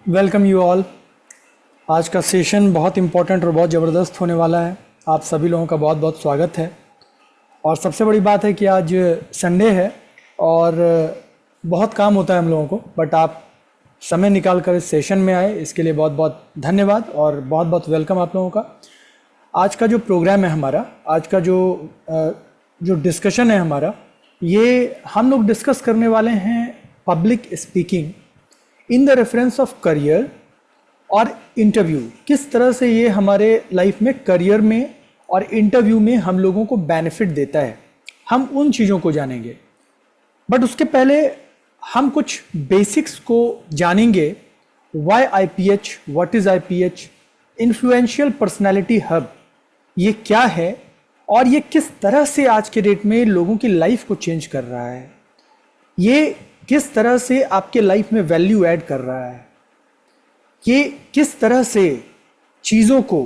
Welcome you all. आज का session बहुत इम्पोर्टेंट और बहुत ज़बरदस्त होने वाला है। आप सभी लोगों का बहुत बहुत स्वागत है। और सबसे बड़ी बात है कि आज संडे है और बहुत काम होता है हम लोगों को, बट आप समय निकाल कर इस सेशन में आए, इसके लिए बहुत बहुत धन्यवाद और बहुत बहुत वेलकम आप लोगों का। आज का जो प्रोग्राम है हमारा, आज का जो डिस्कशन है हमारा, ये हम लोग डिस्कस करने वाले हैं public speaking in the reference of career और इंटरव्यू। किस तरह से ये हमारे लाइफ में, करियर में और इंटरव्यू में हम लोगों को बेनिफिट देता है, हम उन चीज़ों को जानेंगे। बट उसके पहले हम कुछ बेसिक्स को जानेंगे। Why IPH, what is IPH, influential personality hub ये क्या है और ये किस तरह से आज के डेट में लोगों की लाइफ को चेंज कर रहा है, ये किस तरह से आपके लाइफ में वैल्यू ऐड कर रहा है, ये किस तरह से चीज़ों को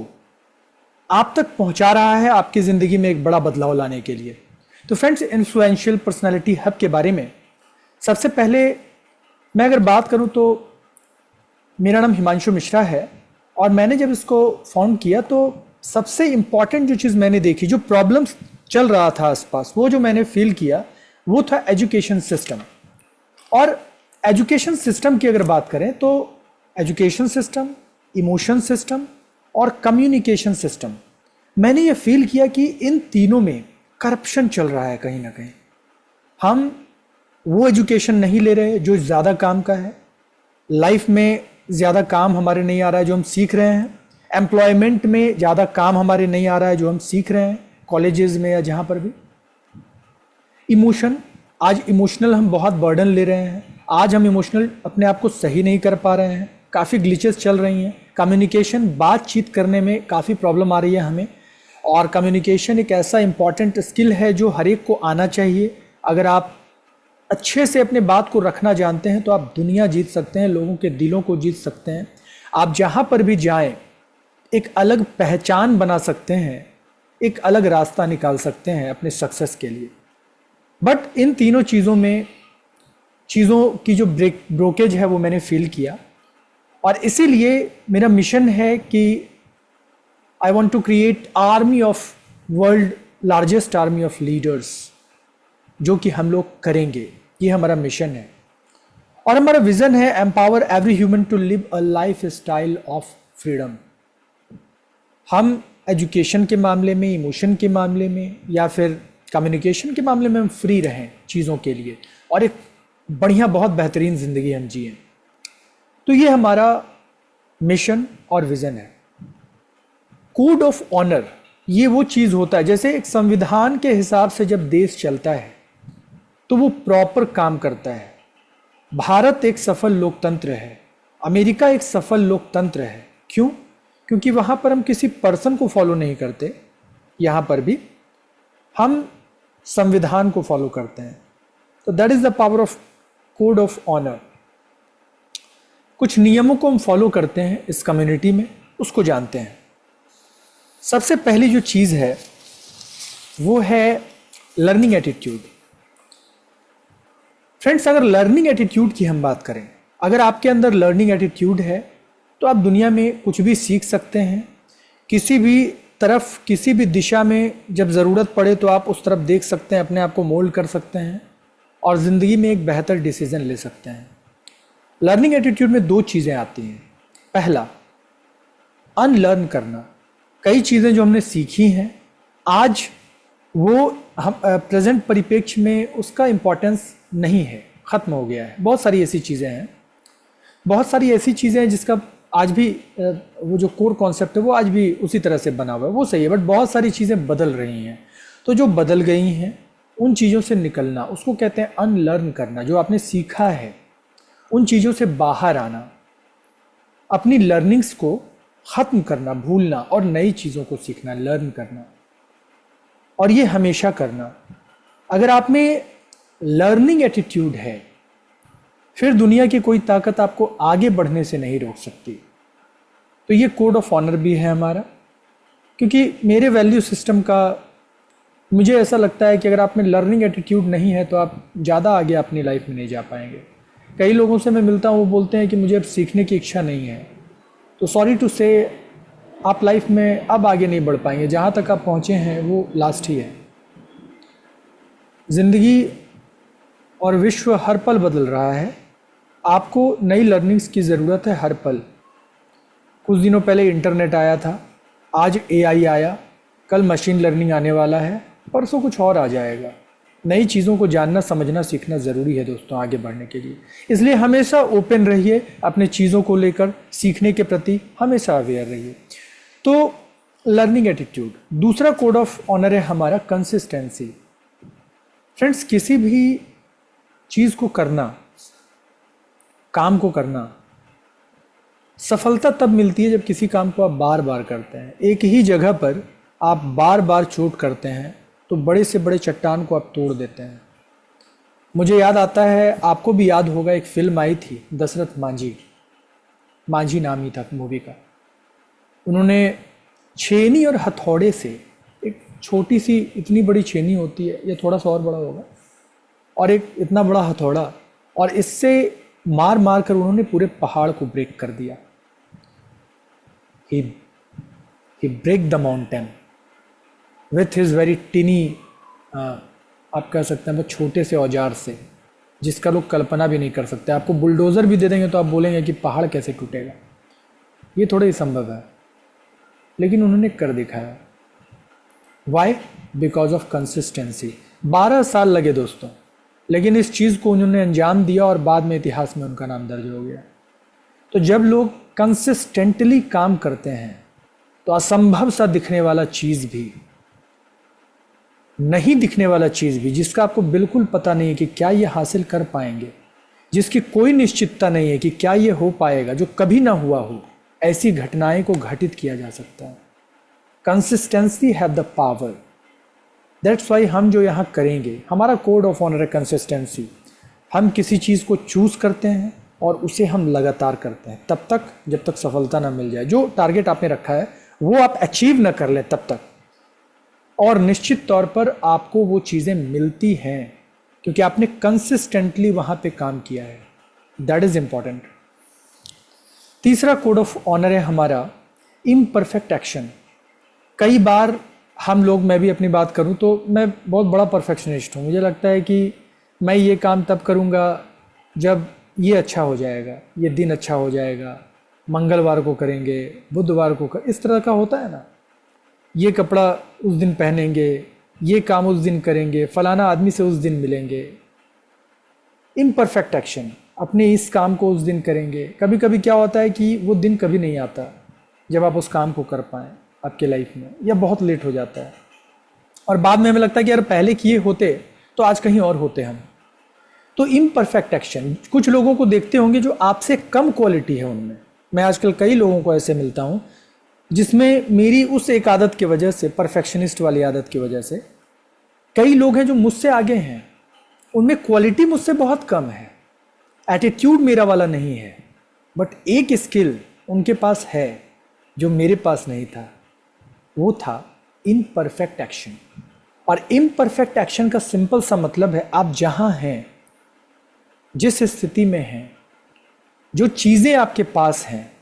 आप तक पहुंचा रहा है आपकी ज़िंदगी में एक बड़ा बदलाव लाने के लिए। तो फ्रेंड्स, इन्फ्लुएंशियल पर्सनालिटी हब के बारे में सबसे पहले मैं अगर बात करूं तो मेरा नाम हिमांशु मिश्रा है और मैंने जब इसको फाउंड किया तो सबसे इम्पॉर्टेंट जो चीज़ मैंने देखी, जो प्रॉब्लम्स चल रहा था आसपास, वो जो मैंने फील किया वो था एजुकेशन सिस्टम। और एजुकेशन सिस्टम की अगर बात करें तो एजुकेशन सिस्टम, इमोशन सिस्टम और कम्युनिकेशन सिस्टम, मैंने ये फील किया कि इन तीनों में करप्शन चल रहा है कहीं ना कहीं। हम वो एजुकेशन नहीं ले रहे जो ज़्यादा काम का है, लाइफ में ज़्यादा काम हमारे नहीं आ रहा है जो हम सीख रहे हैं, एम्प्लॉयमेंट में ज़्यादा काम हमारे नहीं आ रहा है जो हम सीख रहे हैं कॉलेजेस में या जहाँ पर भी। इमोशन, आज इमोशनल हम बहुत बर्डन ले रहे हैं, आज हम इमोशनल अपने आप को सही नहीं कर पा रहे हैं, काफ़ी ग्लिचेस चल रही हैं। कम्युनिकेशन, बातचीत करने में काफ़ी प्रॉब्लम आ रही है हमें, और कम्युनिकेशन एक ऐसा इंपॉर्टेंट स्किल है जो हर एक को आना चाहिए। अगर आप अच्छे से अपने बात को रखना जानते हैं तो आप दुनिया जीत सकते हैं, लोगों के दिलों को जीत सकते हैं। आप जहाँ पर भी जाएं एक अलग पहचान बना सकते हैं, एक अलग रास्ता निकाल सकते हैं अपने सक्सेस के लिए। बट इन तीनों चीज़ों में चीज़ों की जो ब्रोकेज है वो मैंने फील किया, और इसीलिए मेरा मिशन है कि I want to create army of world largest army of leaders, जो कि हम लोग करेंगे। ये हमारा मिशन है और हमारा विजन है empower every human to live a life style of freedom. हम एजुकेशन के मामले में, इमोशन के मामले में या फिर कम्युनिकेशन के मामले में हम फ्री रहें चीज़ों के लिए और एक बढ़िया, बहुत बेहतरीन ज़िंदगी हम जिएं। तो ये हमारा मिशन और विज़न है। कोड ऑफ ऑनर, ये वो चीज़ होता है, जैसे एक संविधान के हिसाब से जब देश चलता है तो वो प्रॉपर काम करता है। भारत एक सफल लोकतंत्र है, अमेरिका एक सफल लोकतंत्र है। क्यों? क्योंकि वहाँ पर हम किसी पर्सन को फॉलो नहीं करते, यहाँ पर भी हम संविधान को फॉलो करते हैं। तो that is the power of code of honour. कुछ नियमों को हम फॉलो करते हैं इस कम्युनिटी में, उसको जानते हैं। सबसे पहली जो चीज़ है वो है लर्निंग एटीट्यूड। फ्रेंड्स, अगर लर्निंग एटीट्यूड की हम बात करें, अगर आपके अंदर लर्निंग एटीट्यूड है तो आप दुनिया में कुछ भी सीख सकते हैं। किसी भी तरफ, किसी भी दिशा में जब ज़रूरत पड़े तो आप उस तरफ देख सकते हैं, अपने आप को मोल्ड कर सकते हैं और ज़िंदगी में एक बेहतर डिसीज़न ले सकते हैं। लर्निंग एटीट्यूड में दो चीज़ें आती हैं। पहला, अनलर्न करना। कई चीज़ें जो हमने सीखी हैं आज वो हम प्रेजेंट परिप्रेक्ष्य में उसका इम्पोर्टेंस नहीं है, ख़त्म हो गया है। बहुत सारी ऐसी चीज़ें हैं, बहुत सारी ऐसी चीज़ें हैं जिसका आज भी वो जो कोर कॉन्सेप्ट है वो आज भी उसी तरह से बना हुआ है, वो सही है। बट बहुत सारी चीज़ें बदल रही हैं, तो जो बदल गई हैं उन चीज़ों से निकलना, उसको कहते हैं अनलर्न करना। जो आपने सीखा है उन चीज़ों से बाहर आना, अपनी लर्निंग्स को ख़त्म करना, भूलना और नई चीज़ों को सीखना, लर्न करना, और ये हमेशा करना। अगर आप में लर्निंग एटीट्यूड है फिर दुनिया की कोई ताकत आपको आगे बढ़ने से नहीं रोक सकती। तो ये कोड ऑफ ऑनर भी है हमारा, क्योंकि मेरे वैल्यू सिस्टम का मुझे ऐसा लगता है कि अगर आप में लर्निंग एटीट्यूड नहीं है तो आप ज़्यादा आगे अपनी लाइफ में नहीं जा पाएंगे। कई लोगों से मैं मिलता हूँ, वो बोलते हैं कि मुझे अब सीखने की इच्छा नहीं है। तो सॉरी टू से, आप लाइफ में अब आगे नहीं बढ़ पाएंगे, जहाँ तक आप पहुँचे हैं वो लास्ट ही है। ज़िंदगी और विश्व हर पल बदल रहा है, आपको नई लर्निंग्स की ज़रूरत है हर पल। कुछ दिनों पहले इंटरनेट आया था, आज एआई आया, कल मशीन लर्निंग आने वाला है, परसों कुछ और आ जाएगा। नई चीज़ों को जानना, समझना, सीखना ज़रूरी है दोस्तों आगे बढ़ने के लिए। इसलिए हमेशा ओपन रहिए, अपने चीज़ों को लेकर सीखने के प्रति हमेशा अवेयर रहिए। तो लर्निंग एटीट्यूड। दूसरा कोड ऑफ ऑनर है हमारा कंसिस्टेंसी। फ्रेंड्स, किसी भी चीज़ को करना, काम को करना, सफलता तब मिलती है जब किसी काम को आप बार बार करते हैं। एक ही जगह पर आप बार बार चोट करते हैं तो बड़े से बड़े चट्टान को आप तोड़ देते हैं। मुझे याद आता है, आपको भी याद होगा, एक फिल्म आई थी दशरथ मांझी, मांझी नाम ही था मूवी का। उन्होंने छेनी और हथौड़े से, एक छोटी सी इतनी बड़ी छेनी होती है, ये थोड़ा सा और बड़ा होगा, और एक इतना बड़ा हथौड़ा, और इससे मार मार कर उन्होंने पूरे पहाड़ को ब्रेक कर दिया। he break the mountain with his very teeny, आप कह सकते हैं, बहुत छोटे से औजार से, जिसका लोग कल्पना भी नहीं कर सकते। आपको बुलडोज़र भी दे देंगे तो आप बोलेंगे कि पहाड़ कैसे टूटेगा, ये थोड़ा ही संभव है, लेकिन उन्होंने कर दिखाया। वाई? Because of consistency. 12 साल लगे दोस्तों, लेकिन इस चीज़ को उन्होंने अंजाम दिया और बाद में इतिहास में उनका नाम दर्ज हो गया। तो जब लोग कंसिस्टेंटली काम करते हैं तो असंभव सा दिखने वाला चीज़ भी, नहीं दिखने वाला चीज़ भी, जिसका आपको बिल्कुल पता नहीं है कि क्या ये हासिल कर पाएंगे, जिसकी कोई निश्चितता नहीं है कि क्या ये हो पाएगा, जो कभी ना हुआ हो, ऐसी घटनाएं को घटित किया जा सकता है। Consistency have the power. That's why हम जो यहाँ करेंगे, हमारा कोड ऑफ ऑनर है कंसिस्टेंसी। हम किसी चीज़ को चूज़ करते हैं और उसे हम लगातार करते हैं तब तक जब तक सफलता ना मिल जाए। जो टारगेट आपने रखा है वो आप अचीव ना कर लें तब तक, और निश्चित तौर पर आपको वो चीज़ें मिलती हैं क्योंकि आपने कंसिस्टेंटली वहाँ पे काम किया है। That is important. तीसरा कोड ऑफ ऑनर है हमारा इम्परफेक्ट एक्शन। कई बार हम लोग, मैं भी अपनी बात करूं तो मैं बहुत बड़ा परफेक्शनिस्ट हूं। मुझे लगता है कि मैं ये काम तब करूंगा जब ये अच्छा हो जाएगा, ये दिन अच्छा हो जाएगा, मंगलवार को करेंगे, बुधवार को इस तरह का होता है ना, ये कपड़ा उस दिन पहनेंगे, ये काम उस दिन करेंगे, फलाना आदमी से उस दिन मिलेंगे। इम्परफेक्ट एक्शन, अपने इस काम को उस दिन करेंगे। कभी कभी क्या होता है कि वो दिन कभी नहीं आता जब आप उस काम को कर पाएँ आपके लाइफ में, या बहुत लेट हो जाता है और बाद में हमें लगता है कि यार पहले किए होते तो आज कहीं और होते हम। तो इम्परफेक्ट एक्शन, कुछ लोगों को देखते होंगे जो आपसे कम क्वालिटी है उनमें। मैं आजकल कई लोगों को ऐसे मिलता हूँ जिसमें मेरी उस एक आदत की वजह से, परफेक्शनिस्ट वाली आदत की वजह से, कई लोग हैं जो मुझसे आगे हैं, उनमें क्वालिटी मुझसे बहुत कम है, एटीट्यूड मेरा वाला नहीं है, बट एक स्किल उनके पास है जो मेरे पास नहीं था, वो था इम्परफेक्ट एक्शन। और इम्परफेक्ट एक्शन का सिंपल सा मतलब है, आप जहां हैं, जिस स्थिति में हैं, जो चीज़ें आपके पास हैं,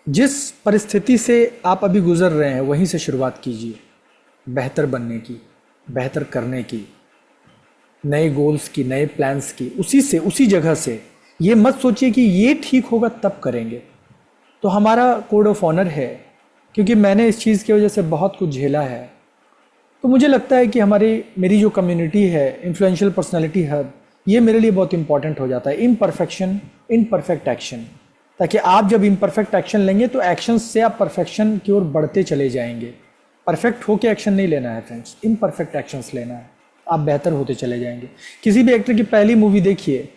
जिस परिस्थिति से आप अभी गुजर रहे हैं, वहीं से शुरुआत कीजिए बेहतर बनने की, बेहतर करने की, नए गोल्स की, नए प्लान्स की। उसी से, उसी जगह से। ये मत सोचिए कि ये ठीक होगा तब करेंगे। तो हमारा कोड ऑफ ऑनर है, क्योंकि मैंने इस चीज़ की वजह से बहुत कुछ झेला है, तो मुझे लगता है कि मेरी जो कम्युनिटी है, इन्फ्लुएंशियल पर्सनालिटी हब, ये मेरे लिए बहुत इंपॉर्टेंट हो जाता है। इम्परफेक्शन, इम्परफेक्ट एक्शन, ताकि आप जब इम्परफेक्ट एक्शन लेंगे तो एक्शन से आप परफेक्शन की ओर बढ़ते चले जाएंगे। परफेक्ट होके एक्शन नहीं लेना है फ्रेंड्स, इम्परफेक्ट एक्शंस लेना है, आप बेहतर होते चले जाएंगे। किसी भी एक्टर की पहली मूवी देखिए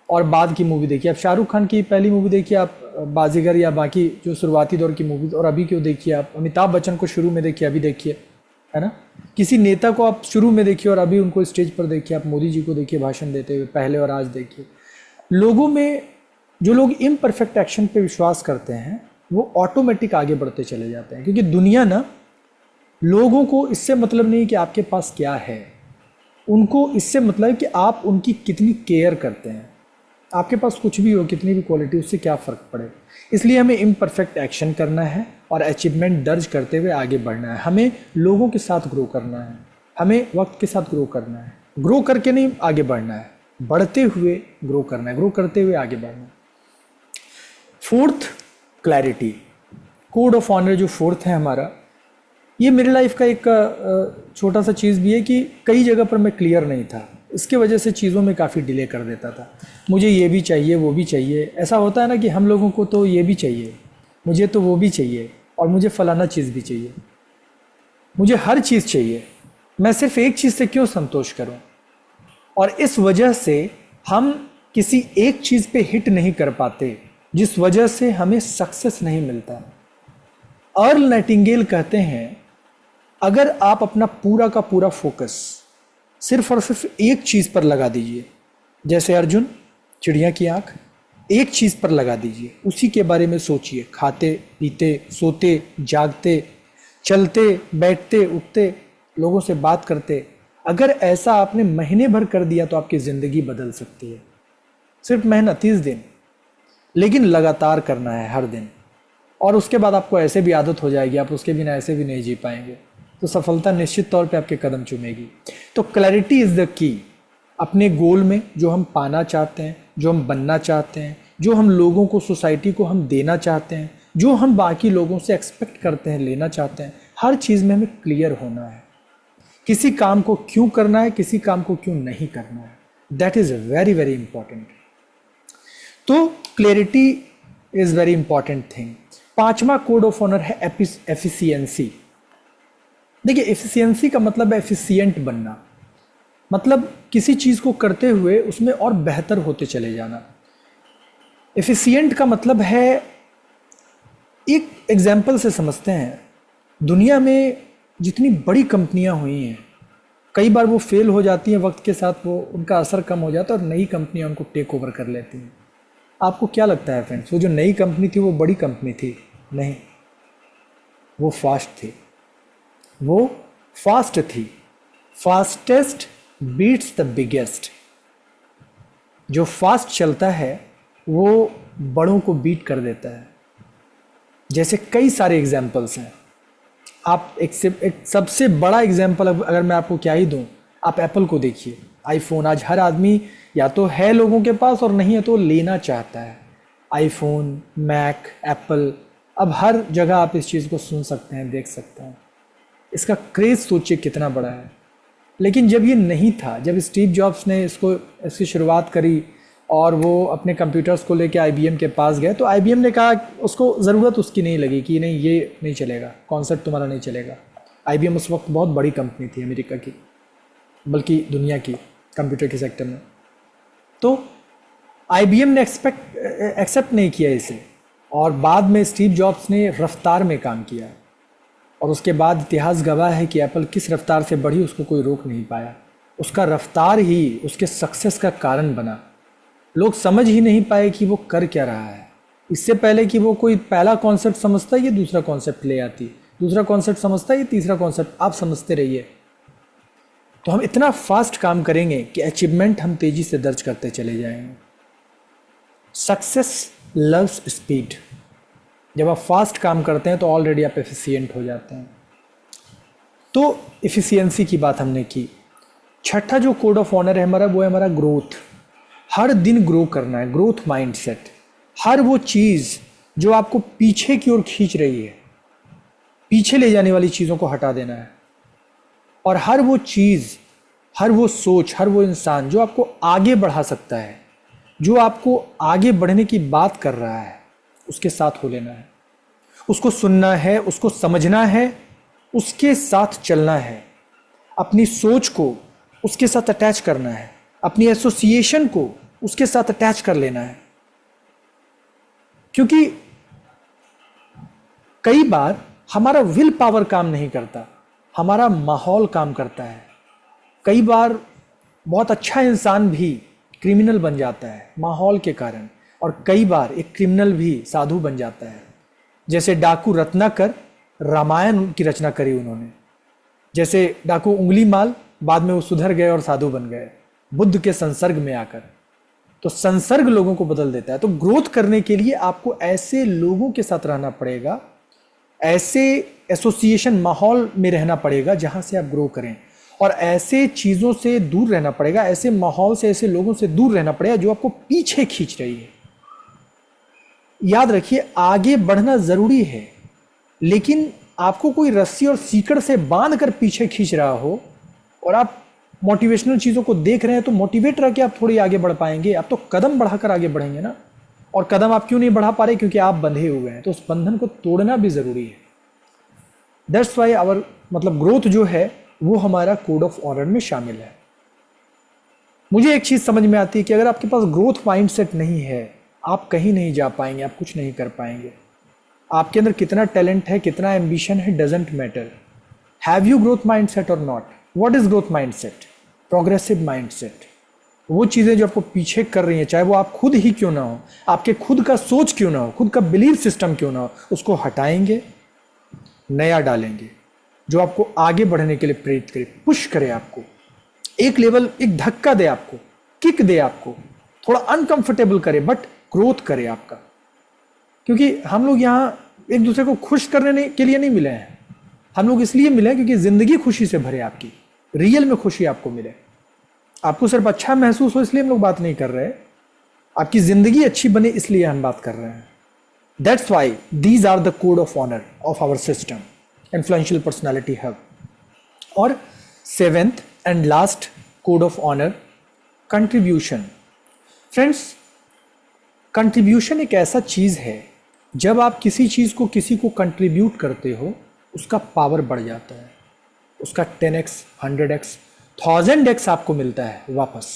और बाद की मूवी देखिए। आप शाहरुख खान की पहली मूवी देखिए, आप बाजीगर या बाकी जो शुरुआती दौर की मूवी, और अभी क्यों देखिए आप अमिताभ बच्चन को शुरू में देखिए, अभी देखिए, है ना। किसी नेता को आप शुरू में देखिए और अभी उनको स्टेज पर देखिए। आप मोदी जी को देखिए भाषण देते हुए, पहले और आज देखिए। लोगों में, जो लोग इम्परफेक्ट एक्शन पे विश्वास करते हैं, वो ऑटोमेटिक आगे बढ़ते चले जाते हैं, क्योंकि दुनिया ना, लोगों को इससे मतलब नहीं कि आपके पास क्या है, उनको इससे मतलब है कि आप उनकी कितनी केयर करते हैं। आपके पास कुछ भी हो, कितनी भी क्वालिटी, उससे क्या फ़र्क पड़े। इसलिए हमें इम्परफेक्ट एक्शन करना है और अचीवमेंट दर्ज करते हुए आगे बढ़ना है। हमें लोगों के साथ ग्रो करना है, हमें वक्त के साथ ग्रो करना है। ग्रो करके नहीं आगे बढ़ना है, बढ़ते हुए ग्रो करना है, ग्रो करते हुए आगे बढ़ना है। Fourth, clarity. Code of honour जो फोर्थ है हमारा, ये मेरी लाइफ का एक छोटा सा चीज़ भी है कि कई जगह पर मैं क्लियर नहीं था, इसके वजह से चीज़ों में काफ़ी डिले कर देता था। मुझे ये भी चाहिए, वो भी चाहिए। ऐसा होता है ना कि हम लोगों को तो ये भी चाहिए, मुझे तो वो भी चाहिए, और मुझे फलाना चीज़ भी चाहिए, मुझे हर चीज़ चाहिए। मैं सिर्फ एक चीज़ से क्यों संतोष करूं? और इस वजह से हम किसी एक चीज़ पे हिट नहीं कर पाते, जिस वजह से हमें सक्सेस नहीं मिलता। अर्ल नाइटिंगेल कहते हैं, अगर आप अपना पूरा का पूरा फोकस सिर्फ और सिर्फ एक चीज़ पर लगा दीजिए, जैसे अर्जुन चिड़िया की आंख, एक चीज़ पर लगा दीजिए, उसी के बारे में सोचिए, खाते पीते सोते जागते चलते बैठते उठते लोगों से बात करते। अगर ऐसा आपने महीने भर कर दिया तो आपकी ज़िंदगी बदल सकती है। सिर्फ मेहनत 30 दिन, लेकिन लगातार करना है हर दिन, और उसके बाद आपको ऐसे भी आदत हो जाएगी, आप उसके बिना ऐसे भी नहीं जी पाएंगे, तो सफलता निश्चित तौर पे आपके कदम चूमेगी। तो क्लैरिटी इज़ द की। अपने गोल में जो हम पाना चाहते हैं, जो हम बनना चाहते हैं, जो हम लोगों को, सोसाइटी को हम देना चाहते हैं, जो हम बाकी लोगों से एक्सपेक्ट करते हैं, लेना चाहते हैं, हर चीज़ में हमें क्लियर होना है। किसी काम को क्यों करना है, किसी काम को क्यों नहीं करना है, that is very very important. तो clarity is very important thing. पांचवा कोड ऑफ ऑनर है एफिशिएंसी। देखिए, एफिशिएंसी का मतलब है एफिशिएंट बनना, मतलब किसी चीज़ को करते हुए उसमें और बेहतर होते चले जाना। एफिशिएंट का मतलब है, एक एग्जाम्पल से समझते हैं, दुनिया में जितनी बड़ी कंपनियां हुई हैं, कई बार वो फेल हो जाती हैं, वक्त के साथ वो उनका असर कम हो जाता है और नई कंपनियां उनको टेक ओवर कर लेती हैं। आपको क्या लगता है फ्रेंड्स, वो जो नई कंपनी थी वो बड़ी कंपनी थी? नहीं, वो फास्ट थी, वो फास्ट थी। Fastest beats the biggest. जो फास्ट चलता है वो बड़ों को बीट कर देता है। जैसे कई सारे एग्जाम्पल्स हैं। आप एक सबसे बड़ा एग्जाम्पल अगर मैं आपको क्या ही दूं, आप एप्पल को देखिए। आईफोन आज हर आदमी या तो है लोगों के पास, और नहीं है तो लेना चाहता है। आईफोन, मैक, एप्पल, अब हर जगह आप इस चीज़ को सुन सकते हैं, देख सकते हैं। इसका क्रेज़ सोचिए कितना बड़ा है। लेकिन जब ये नहीं था, जब स्टीव जॉब्स ने इसकी शुरुआत करी और वो अपने कंप्यूटर्स को लेके आईबीएम के पास गए, तो आईबीएम ने कहा, उसको ज़रूरत उसकी नहीं लगी कि नहीं ये नहीं चलेगा, कॉन्सेप्ट तुम्हारा नहीं चलेगा। आईबीएम उस वक्त बहुत बड़ी कंपनी थी अमेरिका की, बल्कि दुनिया की कंप्यूटर के सेक्टर में। तो आईबीएम ने एक्सेप्ट नहीं किया इसे, और बाद में स्टीव जॉब्स ने रफ्तार में काम किया, और उसके बाद इतिहास गवाह है कि एप्पल किस रफ्तार से बढ़ी उसको कोई रोक नहीं पाया। उसका रफ्तार ही उसके सक्सेस का कारण बना। लोग समझ ही नहीं पाए कि वो कर क्या रहा है। इससे पहले कि वो कोई पहला कॉन्सेप्ट समझता है, ये दूसरा कॉन्सेप्ट ले आती, दूसरा कॉन्सेप्ट समझता है, ये तीसरा कॉन्सेप्ट, आप समझते रहिए। तो हम इतना फास्ट काम करेंगे कि अचीवमेंट हम तेज़ी से दर्ज करते चले जाएंगे। Success loves speed. जब आप फास्ट काम करते हैं तो ऑलरेडी आप एफिशिएंट हो जाते हैं। तो एफिशिएंसी की बात हमने की। छठा जो कोड ऑफ ऑनर है हमारा, वो है हमारा ग्रोथ। हर दिन ग्रो करना है, ग्रोथ माइंडसेट। हर वो चीज़ जो आपको पीछे की ओर खींच रही है, पीछे ले जाने वाली चीज़ों को हटा देना है। और हर वो चीज़, हर वो सोच, हर वो इंसान जो आपको आगे बढ़ा सकता है, जो आपको आगे बढ़ने की बात कर रहा है, उसके साथ हो लेना है। उसको सुनना है, उसको समझना है, उसके साथ चलना है। अपनी सोच को उसके साथ अटैच करना है, अपनी एसोसिएशन को उसके साथ अटैच कर लेना है। क्योंकि कई बार हमारा विल पावर काम नहीं करता, हमारा माहौल काम करता है। कई बार बहुत अच्छा इंसान भी क्रिमिनल बन जाता है माहौल के कारण, और कई बार एक क्रिमिनल भी साधु बन जाता है। जैसे डाकू रत्नाकर, रामायण की रचना करी उन्होंने। जैसे डाकू उंगली माल, बाद में वो सुधर गए और साधु बन गए बुद्ध के संसर्ग में आकर। तो संसर्ग लोगों को बदल देता है। तो ग्रोथ करने के लिए आपको ऐसे लोगों के साथ रहना पड़ेगा, ऐसे एसोसिएशन माहौल में रहना पड़ेगा जहां से आप ग्रो करें, और ऐसे चीज़ों से दूर रहना पड़ेगा, ऐसे माहौल से, ऐसे लोगों से दूर रहना पड़ेगा जो आपको पीछे खींच रही है। याद रखिए, आगे बढ़ना ज़रूरी है, लेकिन आपको कोई रस्सी और सीकड़ से बांध कर पीछे खींच रहा हो और आप मोटिवेशनल चीज़ों को देख रहे हैं, तो मोटिवेट रह के आप थोड़ी आगे बढ़ पाएंगे। आप तो कदम बढ़ाकर आगे बढ़ेंगे ना। और कदम आप क्यों नहीं बढ़ा पा रहे? क्योंकि आप बंधे हुए हैं। तो उस बंधन को तोड़ना भी ज़रूरी है। दैट्स वाई आवर ग्रोथ जो है वो हमारा कोड ऑफ ऑनर में शामिल है। मुझे एक चीज़ समझ में आती है कि अगर आपके पास ग्रोथ माइंडसेट नहीं है, आप कहीं नहीं जा पाएंगे, आप कुछ नहीं कर पाएंगे। आपके अंदर कितना टैलेंट है, कितना एम्बिशन है, doesn't matter. Have you growth mindset और not? What is growth mindset? Progressive mindset. वो चीज़ें जो आपको पीछे कर रही हैं, चाहे वो आप खुद ही क्यों ना हो, आपके खुद का सोच क्यों ना हो, खुद का बिलीफ सिस्टम क्यों ना हो, उसको हटाएंगे, नया डालेंगे जो आपको आगे बढ़ने के लिए प्रेरित करे, पुश करे, आपको एक लेवल, एक धक्का दे, आपको किक दे, आपको थोड़ा अनकंफर्टेबल करे, बट ग्रोथ करे आपका। क्योंकि हम लोग यहाँ एक दूसरे को खुश करने के लिए नहीं मिले हैं, हम लोग इसलिए मिले हैं क्योंकि जिंदगी खुशी से भरे, आपकी रियल में खुशी आपको मिले, आपको सिर्फ अच्छा महसूस हो, इसलिए हम लोग बात नहीं कर रहे, आपकी जिंदगी अच्छी बने इसलिए हम बात कर रहे हैं। That's why these are the code of honour of our system, influential personality hub. और seventh and last code of honour, contribution. Friends, contribution एक ऐसा चीज़ है, जब आप किसी चीज़ को किसी को कंट्रीब्यूट करते हो, उसका पावर बढ़ जाता है, उसका 10x, 100x, 1000x आपको मिलता है वापस।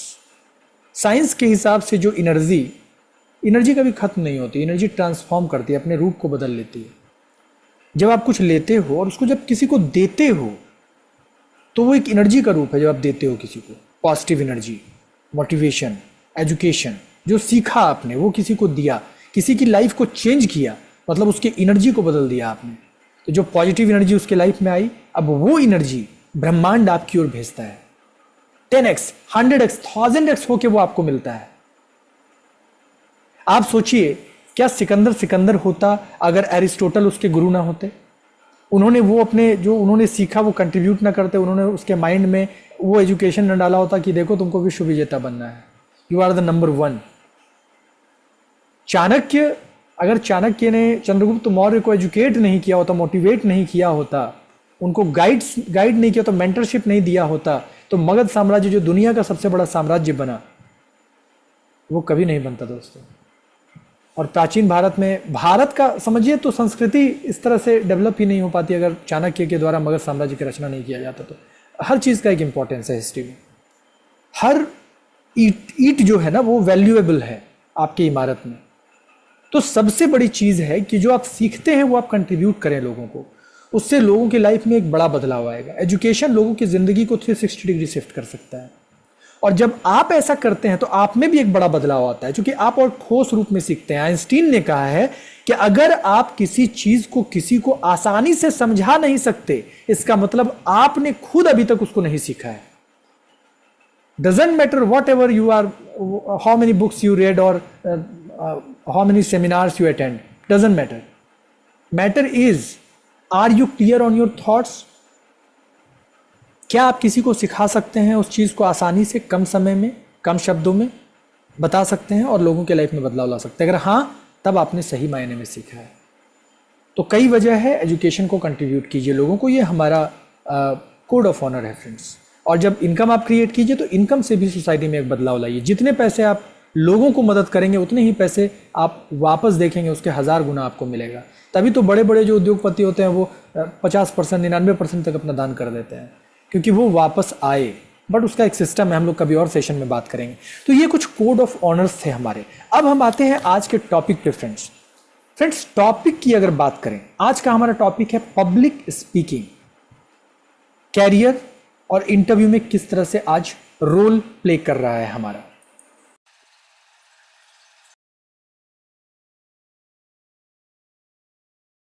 साइंस के हिसाब से जो एनर्जी कभी खत्म नहीं होती, एनर्जी ट्रांसफॉर्म करती है, अपने रूप को बदल लेती है। जब आप कुछ लेते हो और उसको जब किसी को देते हो, तो वो एक एनर्जी का रूप है। जब आप देते हो किसी को पॉजिटिव एनर्जी, मोटिवेशन, एजुकेशन, जो सीखा आपने वो किसी को दिया, किसी की लाइफ को चेंज किया, मतलब उसके एनर्जी को बदल दिया आपने। तो जो पॉजिटिव एनर्जी उसके लाइफ में आई, अब वो एनर्जी ब्रह्मांड आपकी ओर भेजता है, 10x, 100x, 1000x होके वो आपको मिलता है। आप सोचिए, क्या सिकंदर होता अगर एरिस्टोटल उसके गुरु ना होते? उन्होंने वो अपने जो उन्होंने सीखा वो कंट्रीब्यूट ना करते, उन्होंने उसके माइंड में वो एजुकेशन न डाला होता कि देखो तुमको विश्व विजेता बनना है, यू आर द नंबर 1। अगर चाणक्य ने चंद्रगुप्त मौर्य को एजुकेट नहीं किया होता, मोटिवेट नहीं किया होता, उनको गाइड नहीं किया होता, मेंटरशिप नहीं दिया होता, तो मगध साम्राज्य जो दुनिया का सबसे बड़ा साम्राज्य बना, वो कभी नहीं बनता दोस्तों। और प्राचीन भारत में, भारत का समझिए तो संस्कृति इस तरह से डेवलप ही नहीं हो पाती अगर चाणक्य के द्वारा मगध साम्राज्य की रचना नहीं किया जाता। तो हर चीज़ का एक इंपॉर्टेंस है हिस्ट्री में, हर ईट जो है ना वो वैल्यूएबल है आपकी इमारत में। तो सबसे बड़ी चीज़ है कि जो आप सीखते हैं वो आप कंट्रीब्यूट करें लोगों को, उससे लोगों की लाइफ में एक बड़ा बदलाव आएगा। एजुकेशन लोगों की ज़िंदगी को 360 डिग्री शिफ्ट कर सकता है, और जब आप ऐसा करते हैं तो आप में भी एक बड़ा बदलाव आता है, क्योंकि आप और ठोस रूप में सीखते हैं। आइंस्टीन ने कहा है कि अगर आप किसी चीज़ को किसी को आसानी से समझा नहीं सकते, इसका मतलब आपने खुद अभी तक उसको नहीं सीखा है। Doesn't matter whatever you are, how many books you read और how many seminars you attend, doesn't matter. Matter is, are you clear on your thoughts? क्या आप किसी को सिखा सकते हैं उस चीज़ को आसानी से, कम समय में, कम शब्दों में बता सकते हैं और लोगों के लाइफ में बदलाव ला सकते हैं? अगर हाँ, तब आपने सही मायने में सीखा है। तो कई वजह है, एजुकेशन को कंट्रीब्यूट कीजिए लोगों को, ये हमारा कोड ऑफ ऑनर है फ्रेंड्स। और जब इनकम आप क्रिएट कीजिए तो इनकम से भी सोसाइटी में एक बदलाव लाइए। जितने पैसे आप लोगों को मदद करेंगे उतने ही पैसे आप वापस देखेंगे, उसके 1000 गुना आपको मिलेगा। तभी तो बड़े बड़े जो उद्योगपति होते हैं वो 50%, 99% तक अपना दान कर देते हैं, क्योंकि वो वापस आए। बट उसका एक सिस्टम है, हम लोग कभी और सेशन में बात करेंगे। तो ये कुछ कोड ऑफ ऑनर्स थे हमारे। अब हम आते हैं आज के टॉपिक पे फ्रेंड्स। टॉपिक की अगर बात करें, आज का हमारा टॉपिक है पब्लिक स्पीकिंग। कैरियर और इंटरव्यू में किस तरह से आज रोल प्ले कर रहा है हमारा।